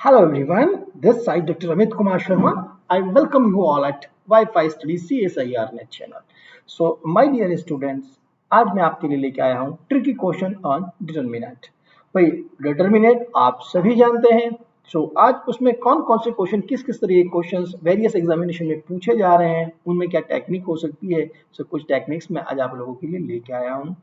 Hello everyone, this side Dr. Amit Kumar Sharma. I welcome you all at Wi-Fi Study CSIR Net channel. So my dear students, आज मैं आपके लिए लेके आया हूँ tricky question on determinant. भाई determinant आप सभी जानते हैं। आज उसमें कौन कौन से क्वेश्चन किस किस तरह के क्वेश्चंस वेरियस एग्जामिनेशन में पूछे जा रहे हैं, उनमें क्या टेक्निक हो सकती है। कुछ टेक्निक्स मैं आज आप लोगों के लिए लेके आया हूँ।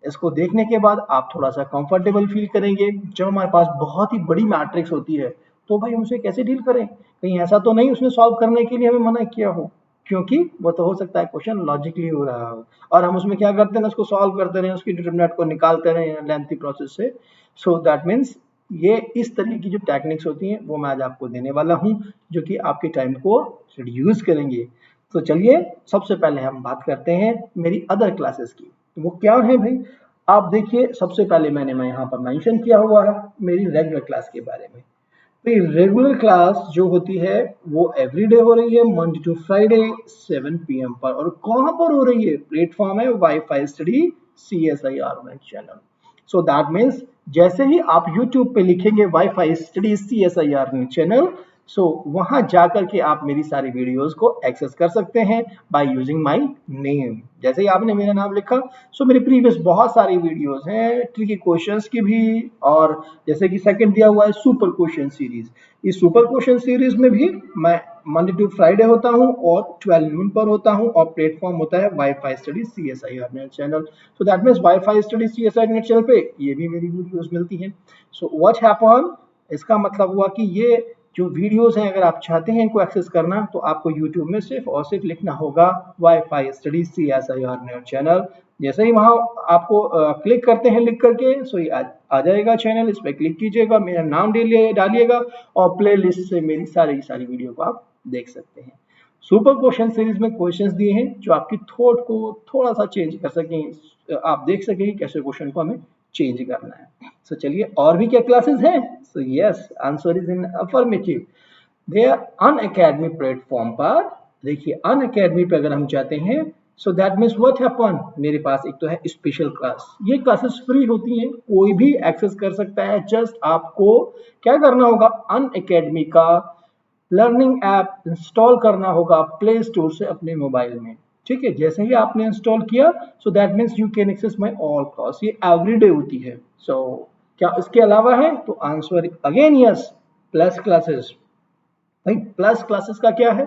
इसको देखने के बाद आप थोड़ा सा कंफर्टेबल फील करेंगे। जब हमारे पास बहुत ही बड़ी मैट्रिक्स होती है तो भाई उसे कैसे डील करें। कहीं ऐसा तो नहीं उसमें सॉल्व करने के लिए हमें मना किया हो, क्योंकि वो तो हो सकता है क्वेश्चन लॉजिकली हो रहा हो और हम उसमें क्या करते हैं, उसको सॉल्व करते रहे, उसकी डिटरमिनेंट को निकालते रहे लेंथी प्रोसेस से। दैट मीन्स ये इस तरह की जो टेक्निक्स होती हैं वो मैं आज आपको देने वाला हूँ, जो कि आपके टाइम को रिड्यूस करेंगे। तो चलिए सबसे पहले हम बात करते हैं मेरी अदर क्लासेस की। तो वो क्या है भाई, आप देखिए सबसे पहले मैं यहाँ पर मेंशन किया हुआ है मेरी रेगुलर क्लास के बारे में। तो रेगुलर क्लास जो होती है वो एवरीडे हो रही है मंडे टू फ्राइडे 7 PM पर। और कहाँ पर हो रही है? प्लेटफॉर्म है wifi study CSIR channel. That means जैसे ही आप YouTube पे लिखेंगे वाईफाई स्टडी CSIR चैनल, वहां जाकर के आप मेरी सारी वीडियोस को एक्सेस कर सकते हैं बाय यूजिंग माय नेम। जैसे ही आपने मेरा नाम लिखा, मेरी प्रीवियस बहुत सारी वीडियोस हैं ट्रिकी क्वेश्चंस की भी, और जैसे कि सेकंड दिया हुआ है सुपर क्वेश्चन सीरीज। इस सुपर क्वेश्चन सीरीज में भी मैं मंडे टू फ्राइडे होता हूं और 12 नून पर होता हूं, और प्लेटफॉर्म होता है wifi study CSIR net channel. That means wifi study CSIR net channel पे ये भी मेरी वीडियोस मिलती हैं। व्हाट हैपन, इसका मतलब हुआ कि ये जो वीडियोस हैं अगर आप चाहते हैं इनको एक्सेस करना तो आपको YouTube में सिर्फ और सिर्फ लिखना होगा wifi study CSIR net channel. जैसे ही वहां आपको क्लिक करते हैं लिख करके, ये आ जाएगा चैनल। इस पर क्लिक कीजिएगा, मेरा नाम डालिएगा और प्ले लिस्ट से मेरी सारी वीडियो को आप देख सकते हैं। सुपर क्वेश्चन सीरीज में क्वेश्चंस दिए हैं जो आपकी थॉट को थोड़ा सा चेंज कर सकें, आप देख सकें कैसे क्वेश्चन को हमें चेंज करना है। चलिए और भी क्या क्लासेस हैं? Yes, answer is in affirmative. They are Unacademy platform पर। देखिए अनअकैडमी पे अगर हम जाते हैं, दैट मीन्स व्हाट हैपन, मेरे पास एक तो है स्पेशल क्लास। ये क्लासेस फ्री होती हैं, कोई भी एक्सेस कर सकता है। जस्ट आपको क्या करना होगा, अनअकैडमी का लर्निंग ऐप इंस्टॉल करना होगा प्ले स्टोर से अपने मोबाइल में। ठीक है, जैसे ही आपने इंस्टॉल किया, that means you can access my all class. ये एवरीडे होती है। क्या इसके अलावा है? तो answer again yes, plus classes. भाई प्लस क्लासेस का क्या है?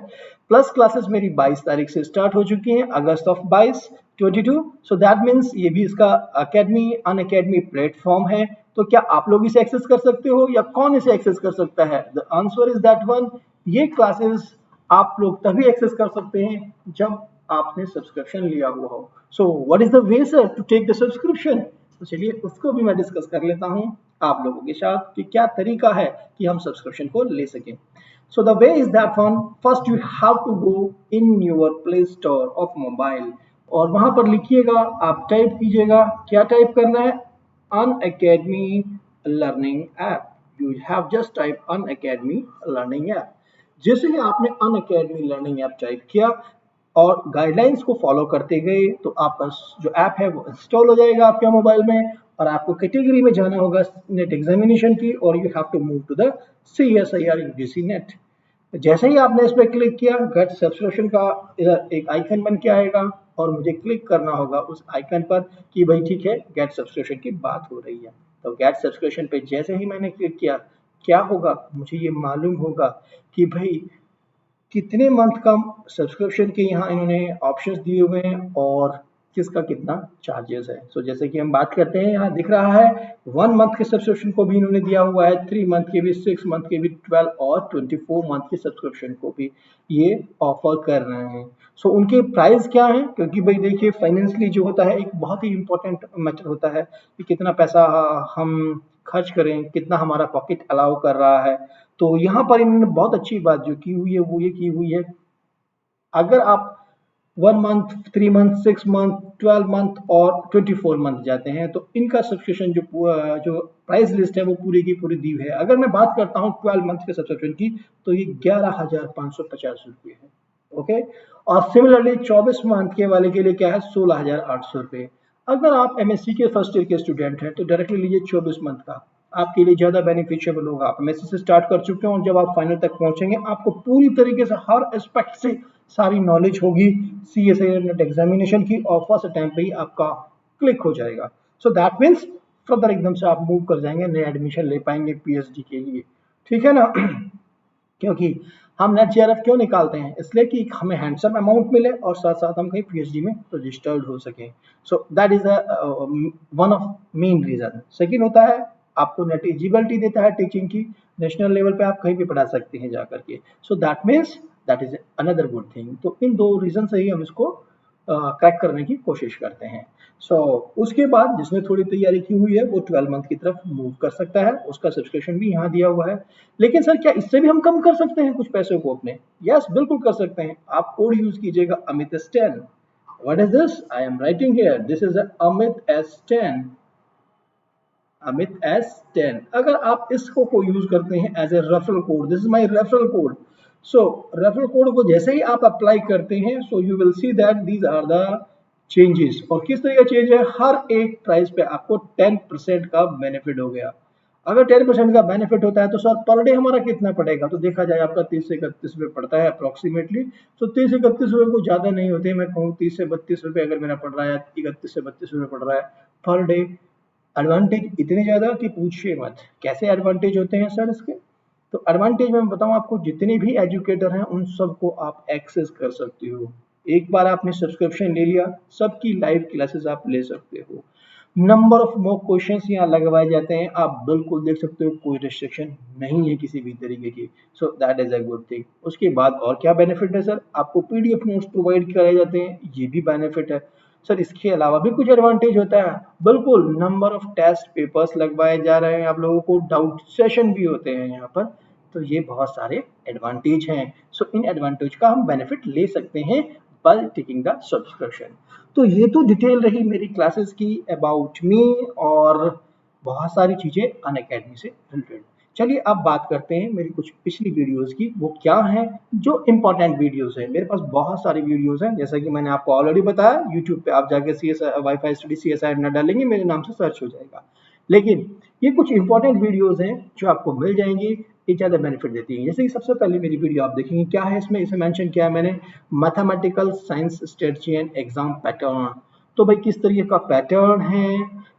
प्लस क्लासेस मेरी 22 तारीख से स्टार्ट हो चुकी हैं, अगस्त ऑफ 22। दैट मीन्स ये भी इसका अकेडमी अनअकैडमी प्लेटफॉर्म है। तो क्या आप लोग इसे एक्सेस कर सकते हो या कौन इसे एक्सेस कर सकता है? The answer is that one. ये क्लासेस आप लोग तभी एक्सेस कर सकते हैं जब आपने सब्सक्रिप्शन लिया हुआ हो। What is the way sir to take the subscription? तो चलिए उसको भी मैं डिस्कस कर लेता हूं आप लोगों के साथ कि क्या तरीका है कि हम सब्सक्रिप्शन को ले सकें। The way is that one, first you have to go in your Play Store of mobile और वहां पर लिखिएगा, आप टाइप कीजिएगा, क्या टाइप करना है? Unacademy Learning App। You have just type Unacademy Learning App। जैसे ही आपने Unacademy Learning App टाइप किया और गाइडलाइंस को फॉलो करते गए, तो आपका जो ऐप है वो इंस्टॉल हो जाएगा आपके मोबाइल में, और आपको कैटेगरी में जाना होगा नेट एग्जामिनेशन की, और you have to move to the CSIR UGC net. जैसे ही आपने इस पर क्लिक किया, गेट सब्सक्रिप्शन का इधर एक आइकन बन के आएगा और मुझे क्लिक करना होगा उस आइकन पर कि भाई ठीक है गेट सब्सक्रिप्शन की बात हो रही है। तो गेट सब्सक्रिप्शन पे जैसे ही मैंने क्लिक किया, क्या होगा, मुझे ये मालूम होगा कि भाई कितने मंथ का सब्सक्रिप्शन के यहाँ इन्होंने ऑप्शंस दिए हुए हैं और किसका कितना चार्जेस है। जैसे कि हम बात करते हैं, यहाँ दिख रहा है 1 मंथ के सब्सक्रिप्शन को भी इन्होंने दिया हुआ है, 3 मंथ के भी, 6 मंथ के भी, 12 और 24 मंथ के सब्सक्रिप्शन को भी ये ऑफर कर रहे हैं। उनके प्राइस क्या है? क्योंकि भाई देखिए फाइनेंशियली जो होता है एक बहुत ही इंपॉर्टेंट मैटर होता है कि कितना पैसा हम खर्च करें, कितना हमारा पॉकेट अलाउ कर रहा है। तो यहाँ पर इन्होंने बहुत अच्छी बात जो की हुई है वो ये की हुई है, अगर आप 1 मंथ, 3 मंथ, 6 मंथ, 12 मंथ और 24 मंथ जाते हैं तो इनका सब्सक्रिप्शन जो प्राइस लिस्ट है वो पूरी की पूरी दी है। अगर मैं बात करता हूँ 12 मंथ के सब्सक्रिप्शन की, तो ये 11,550 रुपये है। ओके, और सिमिलरली 24 मंथ के वाले के लिए क्या है, 16,800 रुपये। अगर आप MSc के फर्स्ट ईयर के स्टूडेंट हैं तो डायरेक्टली लीजिए 24 मंथ का, आपके लिए ज़्यादा बेनिफिशियल होगा। आप में से स्टार्ट कर चुके हो और जब आप फाइनल तक पहुंचेंगे आपको पूरी तरीके से हर एस्पेक्ट से सारी नॉलेज होगी CSIR नेट एग्जामिनेशन की, और फर्स्ट टाइम पे ही आपका क्लिक हो जाएगा। सो दैट मीन्स फर्दर एकदम से आप मूव कर जाएंगे, नए एडमिशन ले पाएंगे PhD के लिए, ठीक है ना। क्योंकि हम नेट JRF क्यों निकालते हैं, इसलिए कि हमें हैंडसम अमाउंट मिले और साथ साथ हम कहीं PhD में रजिस्टर्ड हो सकें। So that is one of main reason. Second होता है आपको नेट एलिजिबिलिटी देता है टीचिंग की, नेशनल लेवल पे आप कहीं भी पढ़ा सकते हैं जाकर के। सो that means that is another good thing. तो इन दो रीजन से ही हम इसको क्रैक करने की कोशिश करते हैं। उसके बाद जिसने थोड़ी तैयारी की हुई है वो 12 मंथ की तरफ मूव कर सकता है, उसका सब्सक्रिप्शन भी यहाँ दिया हुआ है। लेकिन सर क्या इससे भी हम कम कर सकते हैं कुछ पैसों को अपने? यस, बिल्कुल कर सकते हैं। आप कोड यूज कीजिएगा Amit S10। What is this? I am writing here, this is Amit S10, Amit S10। अगर आप इसको को यूज करते हैं as a referral code, this is my referral code. So referral code को जैसे ही आप अप्लाई करते हैं, so you will see that these are the changes. और किस तरह का चेंज है? हर एक प्राइस पे आपको 10% का बेनिफिट हो गया। अगर 10% का बेनिफिट होता है तो सर पर डे हमारा कितना पड़ेगा? तो देखा जाए आपका 30 से 31 रुपये पड़ता है अप्रोक्सीमेटली। तो 30 से 31 रुपये को ज्यादा नहीं होते, मैं कहूँ 30 से 32 रुपये अगर मेरा पड़ रहा है, 31 से 32 रुपये पड़ रहा है पर डे। एडवांटेज इतने ज्यादा कि पूछिए मत। कैसे एडवांटेज होते हैं सर इसके? तो एडवांटेज मैं बताऊं आपको, जितने भी एजुकेटर हैं उन सबको आप एक्सेस कर सकते हो। एक बार आपने सब्सक्रिप्शन ले लिया, सबकी लाइव क्लासेस आप ले सकते हो। नंबर ऑफ मॉक क्वेश्चंस यहाँ लगवाए जाते हैं, आप बिल्कुल देख सकते हो, कोई रिस्ट्रिक्शन नहीं है किसी भी तरीके की। सो that is a good thing. उसके बाद और क्या बेनिफिट है सर? आपको PDF नोट्स प्रोवाइड कराए जाते हैं, ये भी बेनिफिट है। सर इसके अलावा भी कुछ एडवांटेज होता है? बिल्कुल, नंबर ऑफ टेस्ट पेपर्स लगवाए जा रहे हैं आप लोगों को, डाउट सेशन भी होते हैं यहाँ पर। तो ये बहुत सारे एडवांटेज हैं। सो इन एडवांटेज का हम बेनिफिट ले सकते हैं बाय टेकिंग द सब्सक्रिप्शन। तो ये तो डिटेल रही मेरी क्लासेस की अबाउट मी और बहुत सारी चीजें अनअकैडमी से रिलेटेड। चलिए अब बात करते हैं मेरी कुछ पिछली वीडियोस की, वो क्या हैं जो इंपॉर्टेंट वीडियोस हैं। मेरे पास बहुत सारी वीडियोस हैं, जैसा कि मैंने आपको ऑलरेडी बताया, यूट्यूब पे आप जाके CSI वाईफाई स्टडी CSI न डालेंगे, मेरे नाम से सर्च हो जाएगा। लेकिन ये कुछ इंपॉर्टेंट वीडियोस हैं जो आपको मिल जाएंगी, ये ज़्यादा बेनिफिट देती है। जैसे कि सबसे पहले मेरी वीडियो आप देखेंगे, क्या है इसमें, इसे मेंशन किया है मैंने, mathematical science strategy and exam pattern. तो भाई किस तरीके का पैटर्न है,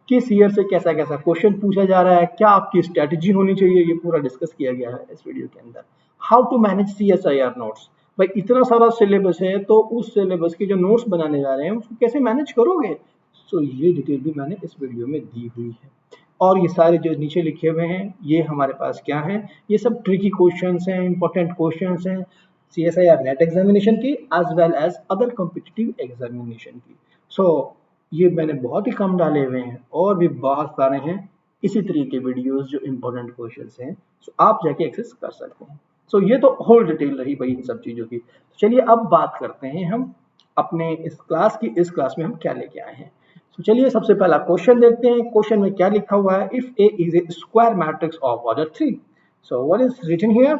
किस ईयर से कैसा कैसा क्वेश्चन पूछा जा रहा है, क्या आपकी स्ट्रेटजी होनी चाहिए, ये पूरा डिस्कस किया गया है इस वीडियो के अंदर। How to manage CSIR notes. भाई इतना सारा सिलेबस है, तो उस सिलेबस के जो नोट्स बनाने जा रहे हैं उसको कैसे मैनेज करोगे? सो ये डिटेल भी मैंने इस वीडियो में दी हुई है। और ये सारे जो नीचे लिखे हुए हैं ये हमारे पास क्या है, ये सब ट्रिकी क्वेश्चंस हैं, इंपॉर्टेंट क्वेश्चंस हैं CSIR नेट एग्जामिनेशन की as well as other competitive examination की। सो ये मैंने बहुत ही कम डाले हुए हैं, और भी बहुत सारे हैं इसी तरीके के वीडियोस जो इंपॉर्टेंट क्वेश्चंस हैं, सो आप जाके एक्सेस कर सकते हैं। सो ये तो होल डिटेल रही भाई इन सब चीजों की। चलिए अब बात करते हैं हम अपने इस क्लास की, इस क्लास में हम क्या लेके आए हैं। तो चलिए सबसे पहला क्वेश्चन देखते हैं। क्वेश्चन में क्या लिखा हुआ है, if A is a square matrix of order 3। So what is written here?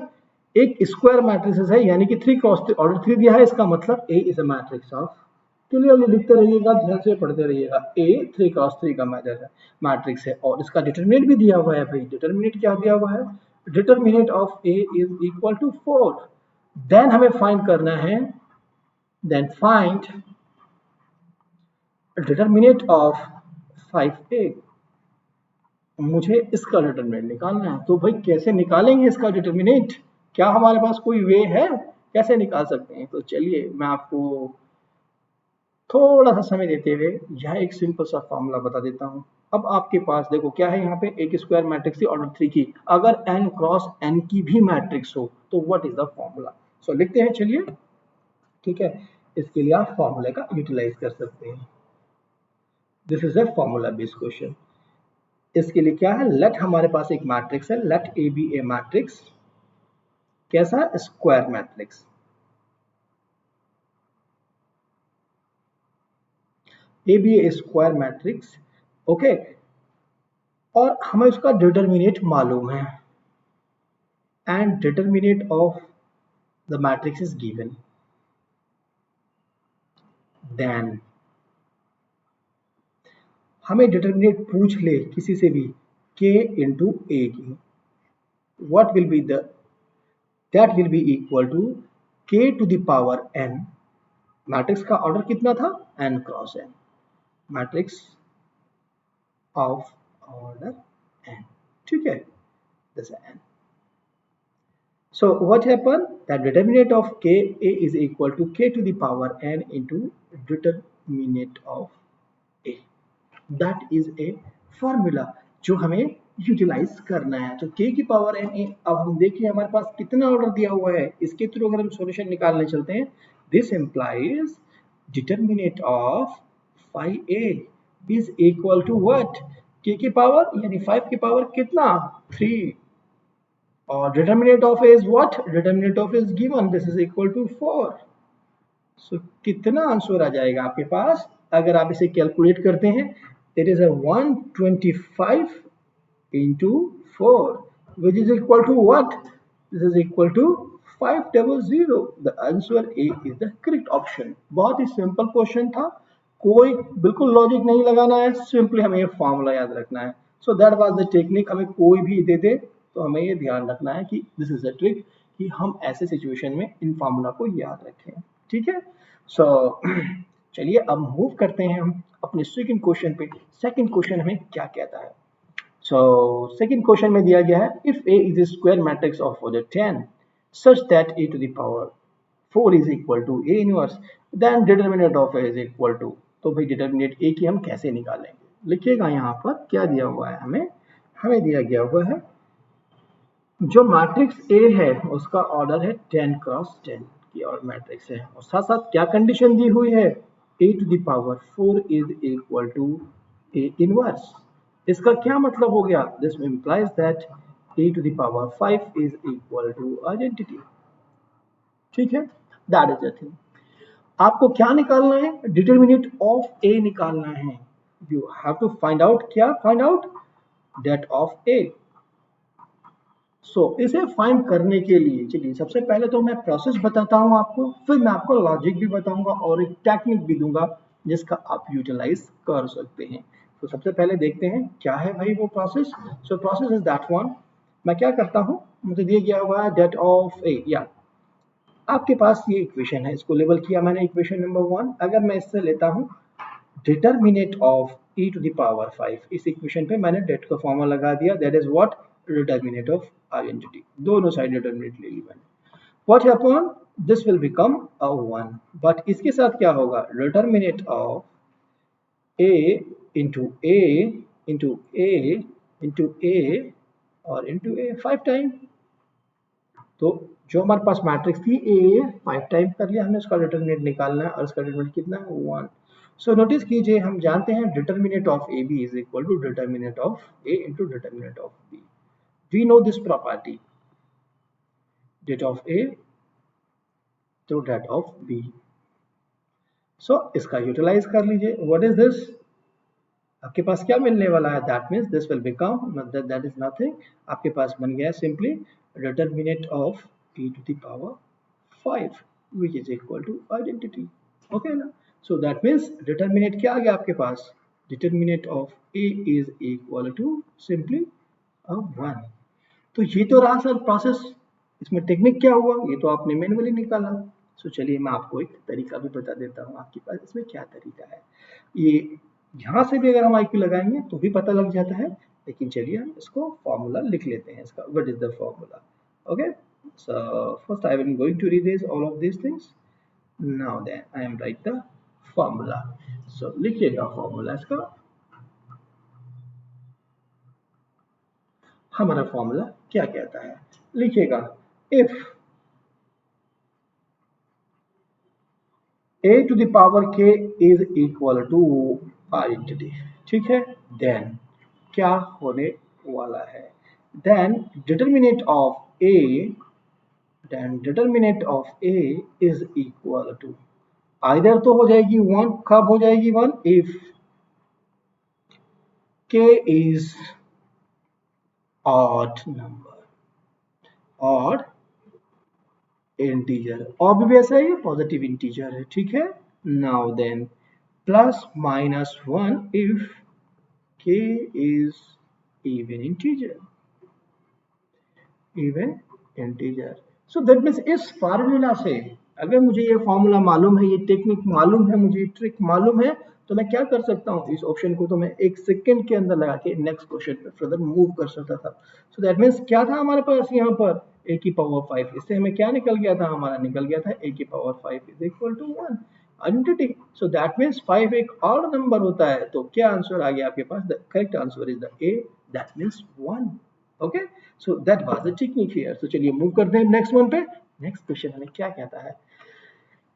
एक स्क्वायर मैट्रिक्स है, यानी कि 3 क्रॉस 3 ऑर्डर 3 दिया है, इसका मतलब A is a matrix of, clearly लिखते रहिएगा, ध्यान से पढ़ते रहिएगा। ए 3 क्रॉस 3 का मैट्रिक्स है, और इसका डिटरमिनेंट भी दिया हुआ है। भाई डिटरमिनेंट क्या दिया हुआ है? Determinant of A is equal to 4। Then हमें फाइंड करना है, then find determinant of 5a। मुझे इसका डिटरमिनेंट निकालना है। तो भाई कैसे निकालेंगे इसका डिटरमिनेंट? क्या हमारे पास कोई वे है, कैसे निकाल सकते हैं? तो चलिए मैं आपको थोड़ा सा समय देते हुए यह एक सिंपल सा फॉर्मूला बता देता हूँ। अब आपके पास देखो क्या है, यहाँ पे एक स्क्वायर मैट्रिक्स थी ऑर्डर 3 की, अगर n क्रॉस n की भी मैट्रिक्स हो तो व्हाट इज द फॉर्मूला? सो लिखते हैं, चलिए ठीक है। इसके लिए आप फॉर्मूले का यूटिलाइज कर सकते हैं। This is a formula based question. इसके लिए क्या है, लेट हमारे पास एक मैट्रिक्स है, let A be a matrix. कैसा? Square matrix. A be a square matrix, okay. और हमें उसका डिटरमिनेंट मालूम है, and determinant of the matrix is given. Then हमें डिटरमिनेंट पूछ ले किसी से भी k into a की, what will be the, that will be equal to k to the power n, matrix का ऑर्डर कितना था, n cross n, matrix of order n, ठीक है, this n. So what happened, that determinant of k a is equal to k to the power n into determinant of a, that is a formula जो हमें utilise करना है. तो k की power n a, अब हम देखिए हमारे पास कितना ऑर्डर दिया हुआ है, इसके थ्रू अगर हम सॉल्यूशन निकालने चलते हैं, this implies determinant of phi a is equal to what, k की पावर यानी 5 की पावर कितना, 3, और determinant of a is what, determinant of a is given, this is equal to 4. सो कितना आंसर आ जाएगा आपके पास, अगर आप इसे कैलकुलेट करते हैं, it is 125 into 4 which is equal to what, this is equal to 500. the answer A is the correct option. बहुत ही simple question था, कोई बिल्कुल लॉजिक नहीं लगाना है, सिंपली हमें ये फॉर्मूला याद रखना है. So that was the technique. हमें कोई भी दे दे तो हमें ये ध्यान रखना है कि दिस इज द ट्रिक, कि हम ऐसे सिचुएशन में इन फॉर्मूला को याद रखें, ठीक है. सो चलिए अब मूव करते हैं हम अपने सेकंड क्वेश्चन पे. सेकंड क्वेश्चन हमें क्या कहता है. सो सेकंड क्वेश्चन में दिया गया है, if A is a square matrix of order 10 such that A to the power 4 is equal to A inverse, then determinant of A is equal to, तो भाई डिटर्मिनेंट A की हम कैसे निकालेंगे, लिखिएगा यहाँ पर क्या दिया हुआ है, हमें दिया गया हुआ है, जो मैट्रिक्स A है उसका ऑर्डर है 10 क्रॉस 10 की और मैट्रिक्स है, और साथ साथ क्या कंडीशन दी हुई है, A to the power 4 is equal to A inverse. इसका क्या मतलब हो गया, this implies that A to the power 5 is equal to identity, ठीक है, दैट इज द थिंग. आपको क्या निकालना है, डिटरमिनेंट ऑफ ए निकालना है. You have to find out, क्या find out, that of A. So इसे फाइंड करने के लिए चलिए सबसे पहले तो मैं प्रोसेस बताता हूं आपको, फिर मैं आपको लॉजिक भी बताऊंगा और एक टेक्निक भी दूंगा जिसका आप यूटिलाइज कर सकते हैं. तो सबसे पहले देखते हैं क्या है भाई वो process. So process is that one. मैं क्या करता हूं, मुझे दिया गया हुआ है डेट ऑफ ए, या आपके पास ये इक्वेशन है, इसको लेबल किया मैंने इक्वेशन नंबर 1. अगर मैं इससे लेता हूं determinant of e to the power 5, इस इक्वेशन पे मैंने डेट का फॉर्मूला लगा दिया, that is what, determinant of identity, दोनों साइड डिटरमिनेंट ले ली मैंने. What happen, this will become a 1, but इसके साथ क्या होगा, determinant of a into a into a into a और into a 5 टाइम. तो जो हमारे पास मैट्रिक्स थी ए 5 टाइम कर लिया हमने, उसका डिटरमिनेंट निकालना है और उसका डिटरमिनेंट कितना है 1. सो नोटिस कीजिए, हम जानते हैं determinant of A B is equal to determinant of A into determinant of B. We know this property, det of A तो डेट ऑफ बी. सो इसका यूटिलाइज कर लीजिए. व्हाट इज दिस, आपके पास क्या मिलने वाला है, that means this will become, that is nothing, आपके पास बन गया simply determinant of e to the power 5 which is equal to identity. okay ना. so that means determinant क्या आ गया आपके पास, determinant of a is equal to simply a 1. तो ये तो रहा सर प्रोसेस. इसमें टेक्निक क्या हुआ, ये तो आपने मैन्युअली निकाला. सो चलिए मैं आपको एक तरीका भी बता देता हूँ आपके पास इसमें क्या तरीका है. ये यहाँ से भी अगर हम IQ लगाएंगे तो भी पता लग जाता है, लेकिन चलिए हम इसको फॉर्मूला लिख लेते हैं इसका. What is the formula, okay. So first I am going to erase all of these things. Now then I am write the formula. So लिखिएगा फॉर्मूला इसका. हमारा फॉर्मूला क्या कहता है, लिखिएगा if a to the power k is equal to identity, ठीक है, then क्या होने वाला है, then determinant of a, then determinant of a is equal to, either तो हो जाएगी 1, कब हो जाएगी 1, if k is odd number, odd integer, और भी वैसा ही पॉजिटिव इंटीजर है, ठीक है. Now then plus minus 1 if k is even integer. Even integer. So that means इस फार्मूला से अगर मुझे ये फार्मूला मालूम है, ये टेक्निक मालूम है, मुझे ट्रिक मालूम है, तो मैं क्या कर सकता हूँ, इस ऑप्शन को तो मैं एक सेकंड के अंदर लगा के नेक्स्ट क्वेश्चन पे फर्दर मूव कर सकता था. सो दैट मीन्स क्या था हमारे पास यहाँ पर a की पावर 5. इससे हमें क्या निकल गया था, हमारा निकल गया था a की power 5 is equal to 1 identity. So that means 5 एक ऑड नंबर होता है. तो क्या आंसर आ गया आपके पास, the correct answer is the a, that means 1. Okay, so that was the technique here. तो चलिए मूव करते हैं नेक्स्ट वन पे. नेक्स्ट क्वेश्चन हमें क्या कहता है.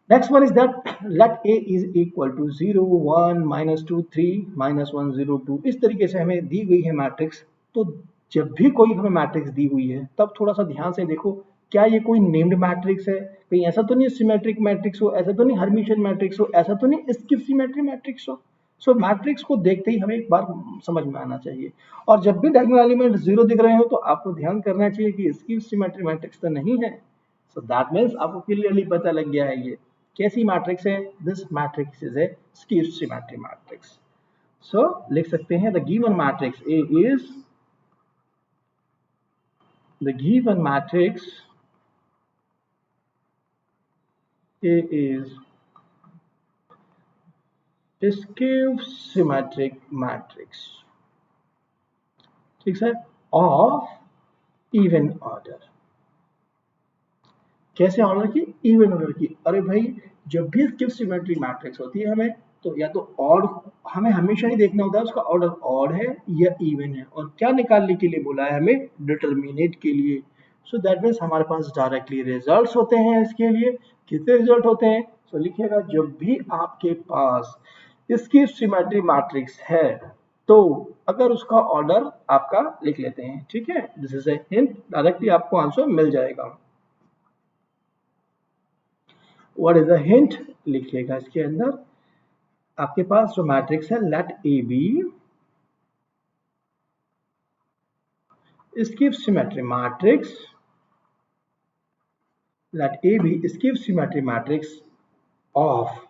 Next one is that let a is equal to 0, 1, -2, 3, -1, 0, 2. इस तरीके से हमें दी गई है मैट्रिक्स. तो जब भी कोई हमें मैट्रिक्स दी हुई है तब थोड़ा सा ध्यान से देखो, क्या ये कोई नेम्ड मैट्रिक्स है, कहीं ऐसा तो नहीं सिमेट्रिक मैट्रिक्स हो, ऐसा तो नहीं हर्मिटियन मैट्रिक्स हो, ऐसा तो नहीं स्किप सिमेट्री मैट्रिक्स हो. सो मैट्रिक्स को देखते ही हमें एक बार समझ में आना चाहिए. और जब भी डायगोनल एलिमेंट 0 दिख रहे हो तो आपको ध्यान करना चाहिए कि स्किप सिमेट्री मैट्रिक्स तो नहीं है. सो दैट मीन्स आपको क्लियरली पता लग गया है ये कैसी मैट्रिक्स है. This matrix is a skew symmetry matrix. So लिख सकते हैं the given matrix A is the given matrix A is skew symmetric matrix. ठीक है, ऑफ इवन ऑर्डर. कैसे ऑर्डर की, इवन ऑर्डर की. अरे भाई जब भी स्क्यू सिमेट्री मैट्रिक्स होती है हमें तो या तो ऑड, हमें हमेशा ही देखना होता है उसका ऑर्डर ऑड है या इवन है. और क्या निकालने के लिए बोला है हमें, डिटरमिनेट के लिए. सो दैट मीन्स हमारे पास डायरेक्टली रिजल्ट्स होते हैं. इसके लिए कितने रिजल्ट होते हैं, सो लिखिएगा जब भी आपके पास स्क्यू सिमेट्री मैट्रिक्स है तो अगर उसका ऑर्डर आपका लिख लेते हैं. ठीक है, this is a hint, directly आपको आंसर मिल जाएगा. व्हाट इज द हिंट, लिखिएगा इसके अंदर आपके पास जो मैट्रिक्स है let A be skew symmetry matrix, let A be skew symmetry matrix of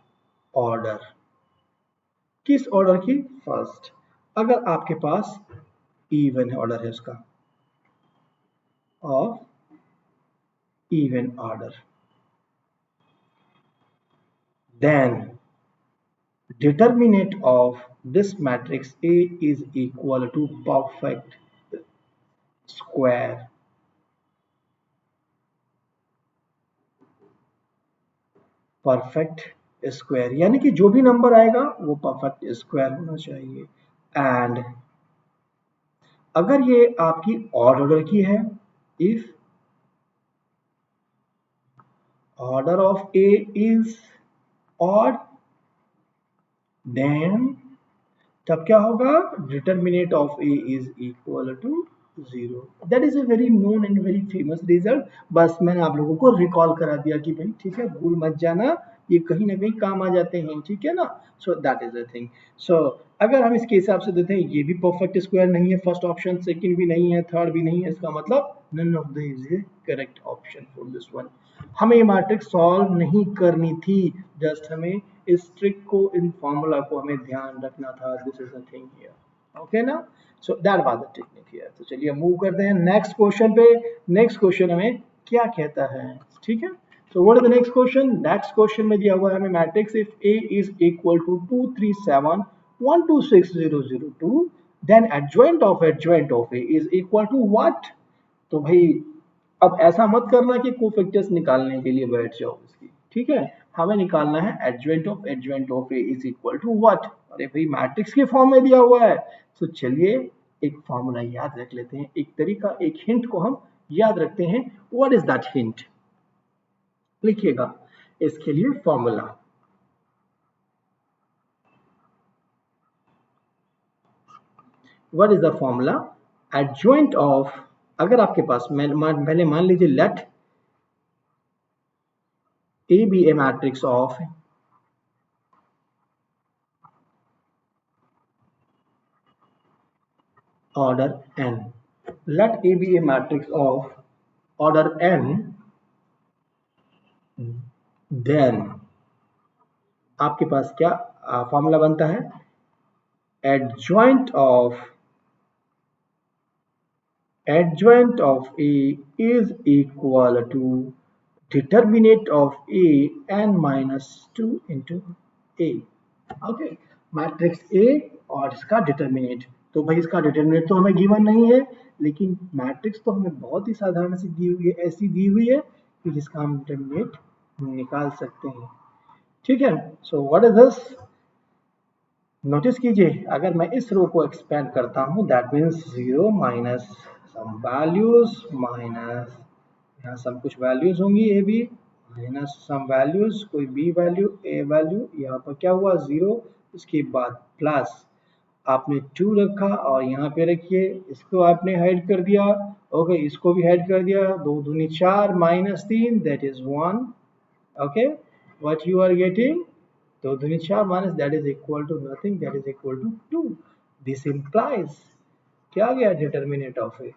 order. किस ऑर्डर की, फर्स्ट. अगर आपके पास इवन ऑर्डर है उसका, of even order, then determinant of this matrix A is equal to perfect square. Perfect square यानी कि जो भी नंबर आएगा वो परफेक्ट स्क्वायर होना चाहिए. एंड अगर ये आपकी ऑड ऑर्डर की है, if order of A is odd, then तब क्या होगा, determinant of A is equal to 0. That is a very known and very famous result. बस मैंने आप लोगों को रिकॉल करा दिया कि भाई ठीक है, भूल मत जाना, ये कहीं ना कहीं काम आ जाते हैं. ठीक है ना. So that is the thing. So अगर हम इसके हिसाब से देते हैं, ये भी परफेक्ट स्क्वायर नहीं है, फर्स्ट ऑप्शन, सेकंड भी नहीं है, थर्ड भी नहीं है, इसका मतलब none of the is a correct option for this one. हमें ये मैट्रिक्स सॉल्व नहीं करनी थी, जस्ट हमें इस ट्रिक को, इन फॉर्मूला को हमें ध्यान रखना था. This is the thing here. Okay ना. So that was the technique here. तो चलिए मूव करते हैं नेक्स्ट क्वेश्चन पे. नेक्स्ट क्वेश्चन हमें क्या कहता है. ठीक है, so what is the next question. next question में दिया हुआ है हमें matrix if a is equal to 2 3 7 1 2 6 0 0 2 then adjoint of a is equal to what. तो भाई अब ऐसा मत करना कि कोफैक्टर्स निकालने के लिए बैठ जाओ इसकी. ठीक है, हमें निकालना है adjoint of a is equal to what. अरे भाई मैट्रिक्स के फॉर्म में दिया हुआ है. तो चलिए एक फॉर्मूला याद रख लेते हैं, एक तरीका, एक हिंट को हम याद रखते हैं. व्हाट इज दैट हिंट, लिखिएगा इसके लिए formula. What is the formula, adjoint of, अगर आपके पास पहले मान लीजिए let A be a matrix of order n, let A be a matrix of order n, then आपके पास क्या फॉर्मूला बनता है, adjoint of adjoint of A is equal to determinant of A n minus 2 into A. Okay, matrix A और इसका determinate. तो भाई इसका डिटर्मिनेट तो हमें गिवन नहीं है, लेकिन मैट्रिक्स तो हमें बहुत ही साधारण सी दी हुई है, ऐसी दी हुई है कि जिसका हम डिटर्मिनेट निकाल सकते हैं। ठीक है, so what is this, notice कीजिए, अगर मैं इस रो को एक्सपेंड करता हूं, that means 0 minus some values minus यहाँ सब कुछ वैल्यूज होंगी A B minus some values, कोई बी वैल्यू ए वैल्यू, यहाँ पर क्या हुआ 0, उसके बाद प्लस आपने 2 रखा और यहाँ पे रखिए, इसको आपने हाइड कर दिया, ओके इसको भी हाइड कर दिया, 2 दूनी 4 minus 3 that is 1, okay what you are getting, 2 दूनी 4 minus that is equal to nothing, that is equal to 2। This implies क्या आ गया, determinant of A,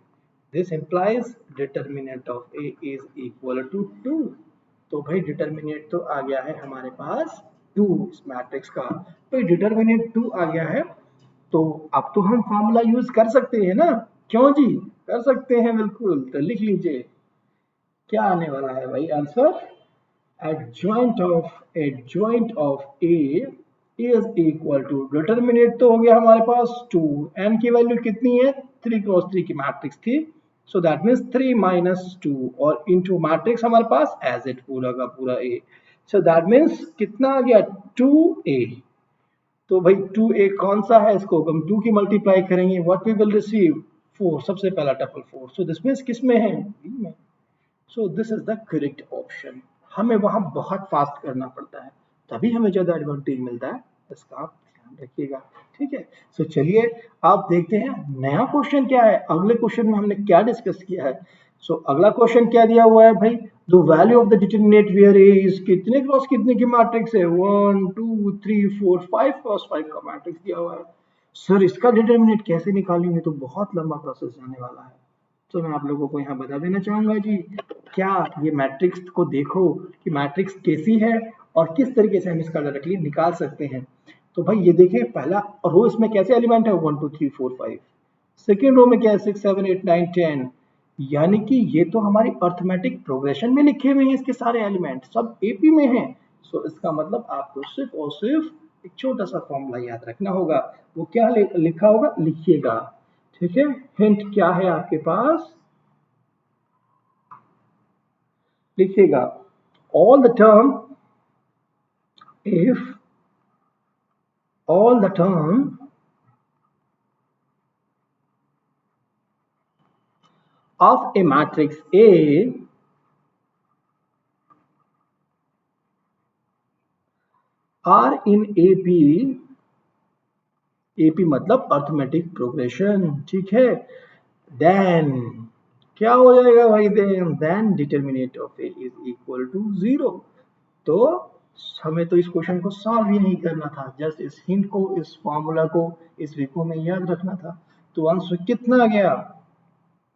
this implies determinant of A is equal to 2। तो भाई determinant तो आ गया है हमारे पास 2 इस मैट्रिक्स का। तो डिटर्मिनेंट 2 आ गया है, तो अब तो हम फॉर्मूला यूज कर सकते हैं ना, क्यों जी, कर सकते हैं बिल्कुल। तो लिख लीजिए क्या आने वाला है भाई answer, adjoint of A is equal to determinant तो हो गया हमारे पास 2, n की वैल्यू कितनी है, 3 क्रॉस 3 की मैट्रिक्स थी, सो दैट मीन्स 3 माइनस 2 और इनटू मैट्रिक्स हमारे पास एज इट पूरा का पूरा ए, सो दैट मीन्स कितना आ गया 2a। तो भाई 2a कौन सा है, इसको हम 2 की मल्टीप्लाई करेंगे, व्हाट वी विल रिसीव 4, सबसे पहला टपल 4, सो दिस मीन्स किस में है, बी में। So this is the correct option. हमें वहां बहुत फास्ट करना पड़ता है, तभी हमें ज्यादा एडवांटेज मिलता है, इसका आप ध्यान रखिएगा। ठीक है, सो चलिए आप देखते हैं नया क्वेश्चन क्या है, अगले क्वेश्चन में हमने क्या डिस्कस किया है। सो अगला क्वेश्चन क्या दिया हुआ है भाई, the value of the determinant where A is कितने क्रॉस कितने की मैट्रिक्स है, 1 2 3 4 5 क्रॉस 5 का मैट्रिक्स दिया हुआ है। सर इसका डिटरमिनेंट कैसे निकालेंगे, तो बहुत लंबा प्रोसेस जाने वाला है। तो मैं आप लोगों को यहाँ बता देना चाहूंगा जी, क्या ये मैट्रिक्स को देखो कि मैट्रिक्स कैसी है और किस तरीके से हम इसका डायरेक्टली निकाल सकते हैं। तो भाई ये देखिए, पहला रो इसमें कैसे एलिमेंट है 1 2 3 4 5, सेकेंड रो में क्या है 6 7 8 9 10, यानी कि ये तो हमारी अर्थमेटिक प्रोग्रेशन में लिखे हुए हैं, इसके सारे एलिमेंट सब एपी में हैं। सो इसका मतलब आपको सिर्फ और सिर्फ एक छोटा सा फॉर्मूला याद रखना होगा, वो क्या लिखा होगा, लिखिएगा। ठीक है, हिंट क्या है आपके पास, लिखिएगा, all the term if all the term of a matrix A are in AP, AP मतलब अर्थमेटिक प्रोग्रेशन, ठीक है, देन क्या हो जाएगा भाई, then determinant of A is equal to 0। तो हमें तो इस क्वेश्चन को सॉल्व ही नहीं करना था, जस्ट इस हिंट को, इस फॉर्मूला को इस वीको में याद रखना था। तो आंसर कितना आ गया,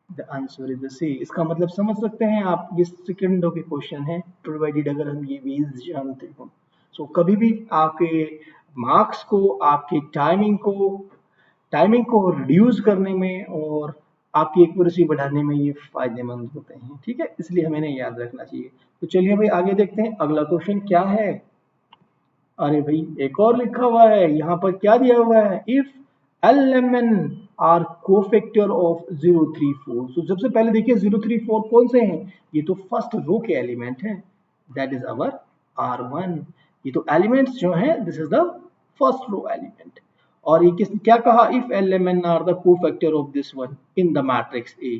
द आंसर इज द सी। इसका मतलब समझ सकते हैं आप, ये सेकंडों के क्वेश्चन है, प्रोवाइडेड अगर हम ये बेस जानते हो। सो कभी भी आपके मार्क्स को, आपकी टाइमिंग को रिड्यूस करने में और आपकी एक्यूरेसी बढ़ाने में ये फायदेमंद होते हैं। ठीक है, इसलिए हमें इन्हें याद रखना चाहिए। तो चलिए भाई आगे देखते हैं, अगला क्वेश्चन क्या है। अरे भाई एक और लिखा हुआ है, यहाँ पर क्या दिया हुआ है, if LMN are cofactor of 0 3 4। तो सबसे पहले देखिए 0 3 4 कौन से हैं, ये तो फर्स्ट रो के एलिमेंट हैं, दैट इज अवर R1। ये तो एलिमेंट्स जो हैं, this is the first row element. और ये किस क्या कहा, if LMN are the cofactor of this one in the matrix A,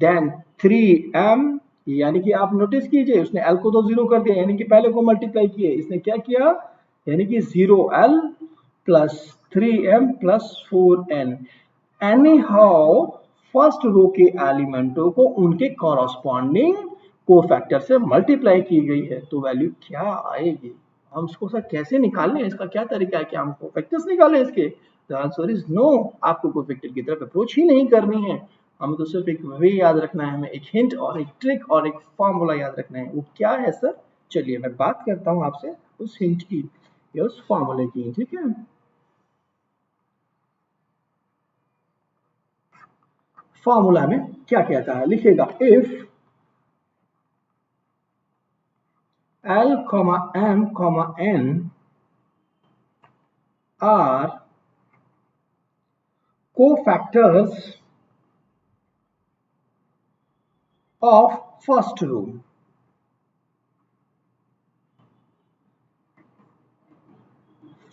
then 3M, यानी कि आप नोटिस कीजिए उसने L को तो 0 कर दिया, यानी कि पहले को मल्टीप्लाई किए, इसने क्या किया, यानी कि 0L plus 3M plus 4N। Anyhow first row के एलिमेंटों को उनके कॉरस्पॉन्डिंग कोफैक्टर से मल्टीप्लाई की गई है, तो वैल्यू क्या आएगी, हम इसको सर कैसे निकालें, इसका क्या तरीका है, क्या हम कोफैक्टर्स निकालें इसके, द आंसर इज नो। आपको कोफैक्टर की तरफ अप्रोच ही नहीं करनी है, हमें तो सिर्फ एक वे याद रखना है, हमें एक हिंट और एक ट्रिक और एक फॉर्मूला याद रखना है। वो क्या है सर, चलिए मैं बात करता हूं आपसे उस हिंट की या उस फॉर्मूले की। ठीक है, फॉर्मूला में क्या कहता है, लिखेगा if L, M, N are cofactors of first row.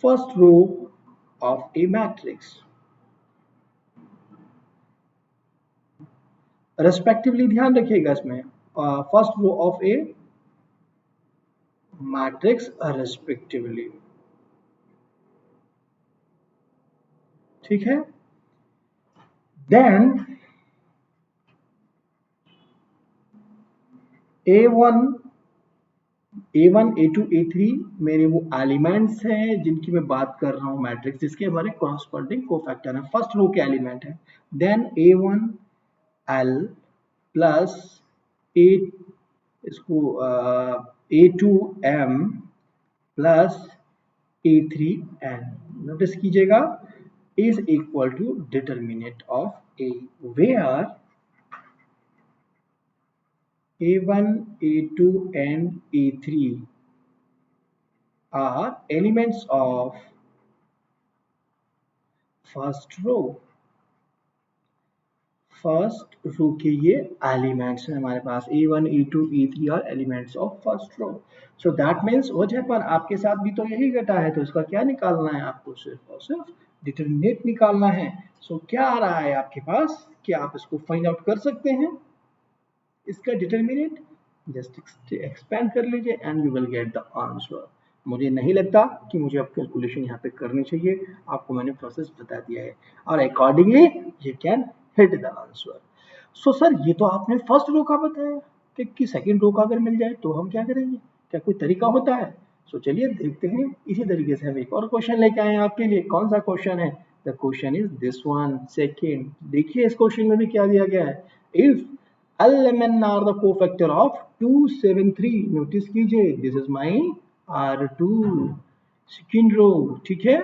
First row of a matrix. Respectively ध्यान रखिएगा इसमें, first row of a matrix respectively. ठीक है. Then A1, A2, A3 मेरे वो एलिमेंट्स हैं जिनकी मैं बात कर रहा हूँ, मैट्रिक्स जिसके हमारे कॉरस्पॉन्डिंग कोफैक्टर है, फर्स्ट रो के एलिमेंट है. देन A1 L प्लस ए इसको A2 M plus A3 N. Notice कीजिएगा is equal to determinant of A, where A1, A2 and A3 are elements of first row. First row के ये elements हैं हमारे पास, A1, A2, A3 are elements of first row. So that means वजहपन आपके साथ भी तो यही घटा है, तो इसका क्या निकालना है आपको, सिर्फ और सिर्फ डिटरमिनेंट निकालना है. सो क्या आ रहा है आपके पास, क्या आप इसको फाइंड आउट कर सकते हैं इसका डिटरमिनेंट, जस्ट एक्सपेंड कर लीजिए and you will get the answer. मुझे नहीं लगता कि मुझे अब कैलकुलेशन यहाँ पे करनी चाहिए, आपको मैंने प्रोसेस बता दिया है और accordingly you can hit the answer. So sir ये तो आपने फर्स्ट रो का बताया कि सेकंड रो का अगर मिल जाए तो हम क्या करेंगे, क्या कोई तरीका होता है. सो चलिए देखते हैं. इसी तरीके से हम एक और क्वेश्चन लेके आए हैं आपके लिए. कौन सा क्वेश्चन है, the question is this one. Second देखिए इस क्वेश्चन में भी क्या दिया गया है, if L-M-N are the cofactor of 273. Notice कीजिए this is my R2 second row. ठीक है,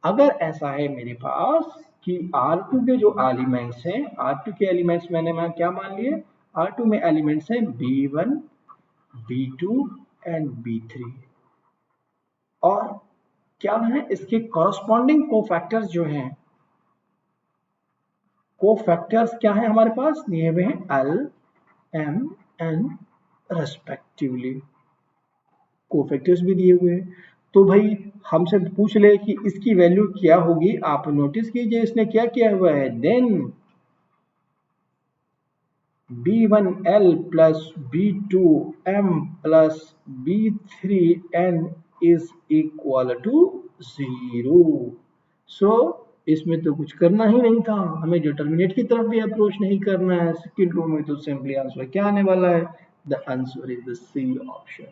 अगर ऐसा है मेरे पास कि R2 के जो एलिमेंट्स हैं, R2 के एलिमेंट्स मैंने क्या मान लिए, R2 में एलिमेंट्स हैं B1, B2 एंड B3 और क्या है इसके कॉरस्पॉन्डिंग कोफैक्टर्स जो हैं, कोफैक्टर्स क्या है हमारे पास दिए हुए हैं, L, M, N respectively. Cofactors भी दिए हुए हैं, तो भाई हमसे पूछ ले कि इसकी वैल्यू क्या होगी. आप नोटिस कीजिए इसने क्या किया हुआ है, then B1L plus B2M plus B3N is equal to 0. So इसमें तो कुछ करना ही नहीं था, हमें डिटरमिनेंट की तरफ भी अप्रोच नहीं करना है. सेकंड रो में तो सिंपली आंसर क्या आने वाला है, the answer is the C option.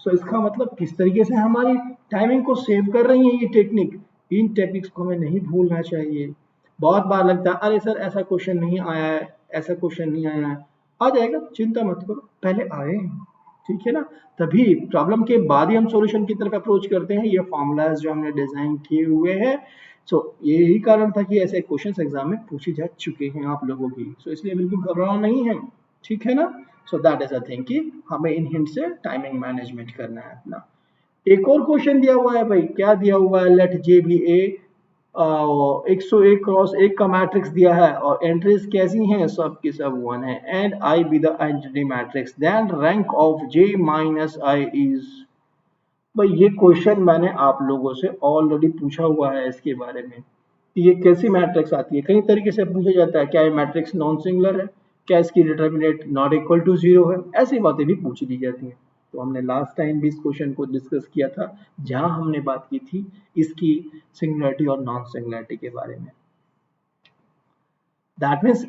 So इसका मतलब किस तरीके से हमारी टाइमिंग को सेव कर रही है ये टेक्निक. इन टेक्निक्स को हमें नहीं भूलना चाहिए. बहुत बार लगता है अरे सर ऐसा क्वेश्चन नहीं आया है, ऐसा क्वेश्चन नहीं आया है. आ जाएगा, चिंता मत करो, पहले आए, ठीक है ना. तभी प्रॉब्लम के बाद ही हम सॉल्यूशन की तरफ अप्रोच करते हैं. ये फॉर्मूलाज जो हमने डिजाइन किए हुए हैं, सो यही कारण था कि ऐसे क्वेश्चंस एग्जाम में पूछे जा चुके हैं आप लोगों की. सो इसलिए बिल्कुल घबराना नहीं है, ठीक है ना. So that is a thing कि हमें इन हिंट से टाइमिंग मैनेजमेंट करना है अपना. एक और क्वेश्चन दिया हुआ है भाई, क्या दिया हुआ है, लेट जे बी ए 101 क्रॉस 1 का मैट्रिक्स दिया है और एंट्रीज कैसी हैं, सब की सब 1 है and I be the identity matrix, then rank of J minus I is. भाई ये क्वेश्चन मैंने आप लोगों से ऑलरेडी पूछा हुआ है इसके बारे में, ये कैसी मैट्रिक्स आती है. कई तरीके से पूछा जाता है, क्या ये मैट्रिक्स नॉन सिंगुलर है, क्या इसकी डिटरमिनेंट नॉट इक्वल टू 0 है, ऐसी बातें भी पूछ ली जाती हैं. तो हमने लास्ट टाइम भी इस क्वेश्चन को डिस्कस किया था, जहां हमने बात की थी इसकी सिंगुलरिटी और नॉन सिंगुलरिटी के बारे में. दैट मीन्स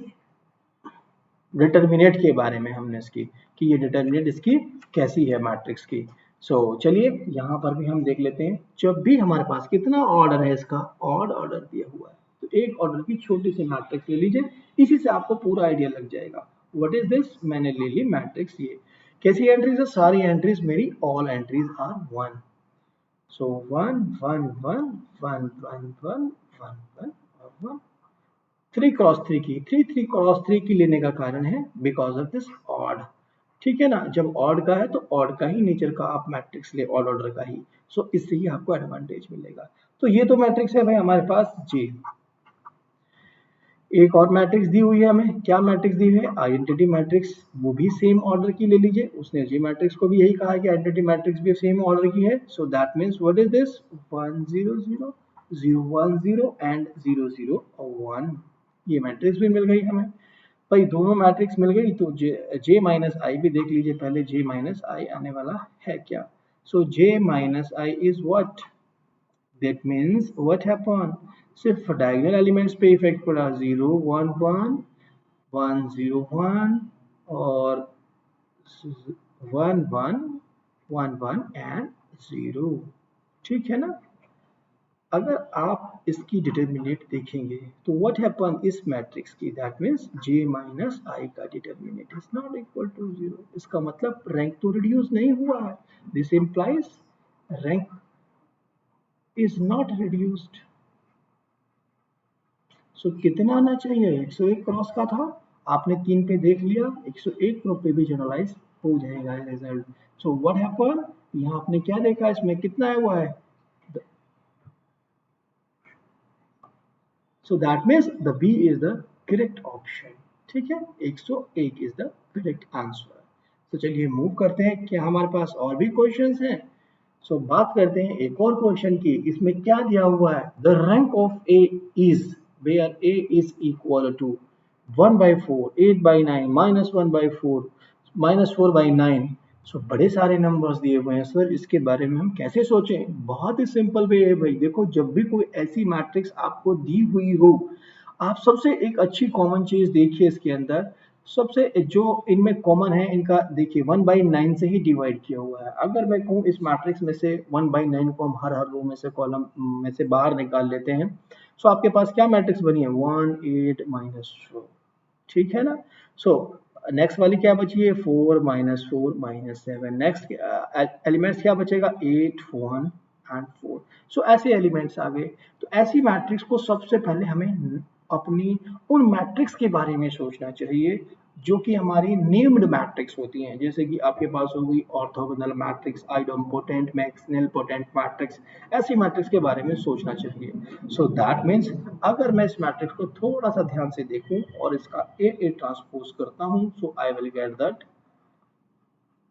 डिटरमिनेंट के बारे में हमने इसकी, कि ये डिटरमिनेंट इसकी कैसी है मैट्रिक्स की. सो चलिए यहाँ पर भी हम देख लेते हैं. जब भी हमारे पास कितना ऑर्डर है, इसका ऑड ऑर्डर दिया हुआ है, तो एक ऑर्डर की छोटी सी मैट्रिक्स ले लीजिए, इसी से आपको पूरा आइडिया लग जाएगा. व्हाट इज दिस, मैंने ले ली मैट्रिक्स. ये कैसी एंट्रीज है, सारी एंट्रीज मेरी ऑल एंट्रीज आर 1. सो 1 1 1 1 1 1 1 1 और 1. 3 क्रॉस 3 की 3 3 क्रॉस 3 की लेने का कारण है बिकॉज ऑफ दिस ऑड। ठीक है ना, जब ऑड का है तो ऑड का ही नेचर का आप मैट्रिक्स ले, ऑड ऑर्डर का ही। सो इससे ही आपको एडवांटेज मिलेगा। तो ये तो मैट्रिक्स है भाई हमारे पास जे। एक और मैट्रिक्स दी हुई है हमें, क्या मैट्रिक्स दी हुई है, आइडेंटिटी मैट्रिक्स। वो भी सेम ऑर्डर की ले लीजिए, उसने जी मैट्रिक्स को भी यही कहा है कि आइडेंटिटी मैट्रिक्स भी सेम ऑर्डर की है। So that means what is this, 1 0 0 0 1 0 and 0 0 1। ये मैट्रिक्स भी मिल गई हमें भाई, दोनों मैट्रिक्स मिल गई। तो जे माइनस आई भी देख लीजिए पहले, जे माइनस आई आने वाला है क्या। So J minus I is what, that means what happened, सिर्फ डायगोनल एलिमेंट्स पे इफेक्ट पड़ा, 0 1 1 1 0 1 और 1 1 1 1 एंड 0। ठीक है ना। अगर आप इसकी डिटर्मिनेंट देखेंगे तो व्हाट हैपन इस मैट्रिक्स की, that means J minus I का determinant is not equal to 0। इसका मतलब रैंक तो रिड्यूस नहीं हुआ है, this implies rank is not reduced. So कितना आना चाहिए, 101 क्रॉस का था, आपने 3 पे देख लिया, 101 पे भी जनरलाइज हो जाएगा रिजल्ट। सो व्हाट हैपन, यहाँ आपने क्या देखा, इसमें कितना आया हुआ है, so that means the B is the correct option. ठीक है, 101 इज द करेक्ट आंसर। तो चलिए मूव करते हैं, क्या हमारे पास और भी क्वेश्चंस हैं। सो बात करते हैं एक और क्वेश्चन की। इसमें क्या दिया हुआ है, the rank of A is where A is equal to 1/4 8/9 -1/4 -4/9। So बड़े सारे नंबर्स दिए हुए हैं सर, इसके बारे में हम कैसे सोचें। बहुत ही सिंपल वे है भाई, देखो जब भी कोई ऐसी मैट्रिक्स आपको दी हुई हो, आप सबसे एक अच्छी कॉमन चीज देखिए इसके अंदर। सबसे जो इनमें कॉमन है इनका देखिए, 1/9 से ही डिवाइड किया हुआ है। अगर मैं कहूँ इस मैट्रिक्स में से 1/9 को हम हर हर रो में से, कॉलम में से बाहर निकाल लेते हैं, सो आपके पास क्या मैट्रिक्स बनी है, 1 8 -4। ठीक है ना। सो नेक्स्ट वाली क्या बची है, 4 -4 -7। नेक्स्ट एलिमेंट्स क्या बचेगा, 8 1 एंड 4। सो ऐसे एलिमेंट्स आ गए। तो ऐसी मैट्रिक्स को सबसे पहले हमें अपनी उन मैट्रिक्स के बारे में सोचना चाहिए जो कि हमारी नेम्ड मैट्रिक्स होती हैं। जैसे कि आपके पास हो गई orthogonal matrix, idempotent matrix, nilpotent matrix, ऐसी मैट्रिक्स के बारे में सोचना चाहिए। सो दैट मीन्स अगर मैं इस मैट्रिक्स को थोड़ा सा ध्यान से देखूं और इसका ए ट्रांसपोज करता हूं, so I will get that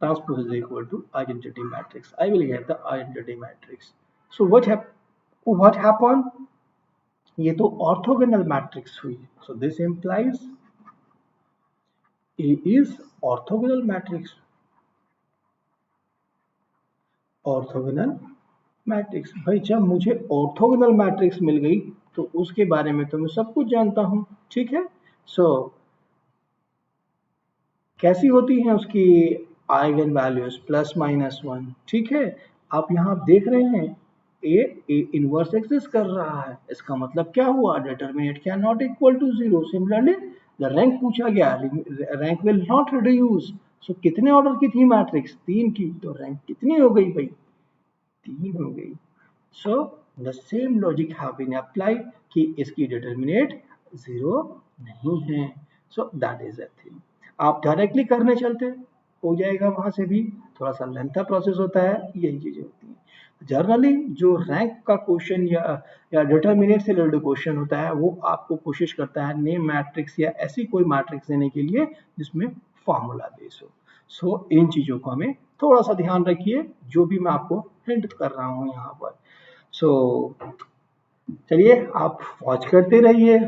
transpose is equal to identity matrix. I will get the identity matrix. So what happened, ये तो ऑर्थोगोनल मैट्रिक्स हुई। So this implies A is orthogonal matrix, orthogonal matrix. भाई जब मुझे orthogonal matrix मिल गई तो उसके बारे में तो मैं सब कुछ जानता हूं। ठीक है। सो कैसी होती हैं उसकी आइगन वैल्यूज, +-1। ठीक है, आप यहाँ देख रहे हैं ए इनवर्स एक्सिस्ट कर रहा है, इसका मतलब क्या हुआ, डिटरमिनेंट क्या not equal to 0। Similarly the rank पूछा गया, rank will not reduce. So कितने ऑर्डर की थी मैट्रिक्स, 3 की, तो रैंक कितनी हो गई भाई, 3 हो गई। So the same logic have been applied कि इसकी डिटरमिनेंट 0 नहीं है। So that is a thing. आप डायरेक्टली करने चलते हो जाएगा, वहां से भी थोड़ा सा लेंथा प्रोसेस होता है, यही चीजें होती हैं। जनरली जो रैंक का क्वेश्चन या डिटरमिनेंट से रिलेटेड क्वेश्चन होता है, वो आपको कोशिश करता है नेम मैट्रिक्स या ऐसी कोई मैट्रिक्स देने के लिए जिसमें फॉर्मूला बेस हो। सो इन चीजों को हमें थोड़ा सा ध्यान रखिए, जो भी मैं आपको हिंट कर रहा हूँ यहाँ पर। सो चलिए आप वॉच करते रहिए,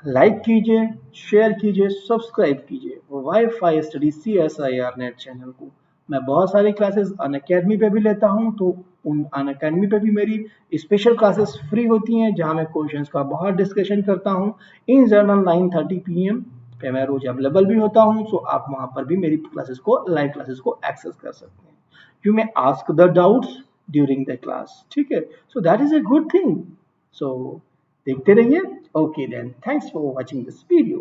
लाइक कीजिए, शेयर कीजिए, सब्सक्राइब कीजिए wifi study CSIR net channel को। मैं बहुत सारी क्लासेस अनअकैडमी पे भी लेता हूं, तो उन अनअकैडमी पे भी मेरी स्पेशल क्लासेस फ्री होती हैं जहां मैं क्वेश्चंस का बहुत डिस्कशन करता हूं। इन जनरल 9:30 PM पे मैं रोज अवेलेबल भी होता हूं, सो आप वहां पर भी मेरी क्लासेस को, लाइव क्लासेस को एक्सेस कर सकते हैं। You may ask the doubts during the class. ठीक है, so that is a good thing. So देखते रहिए। Okay then, thanks for watching this video.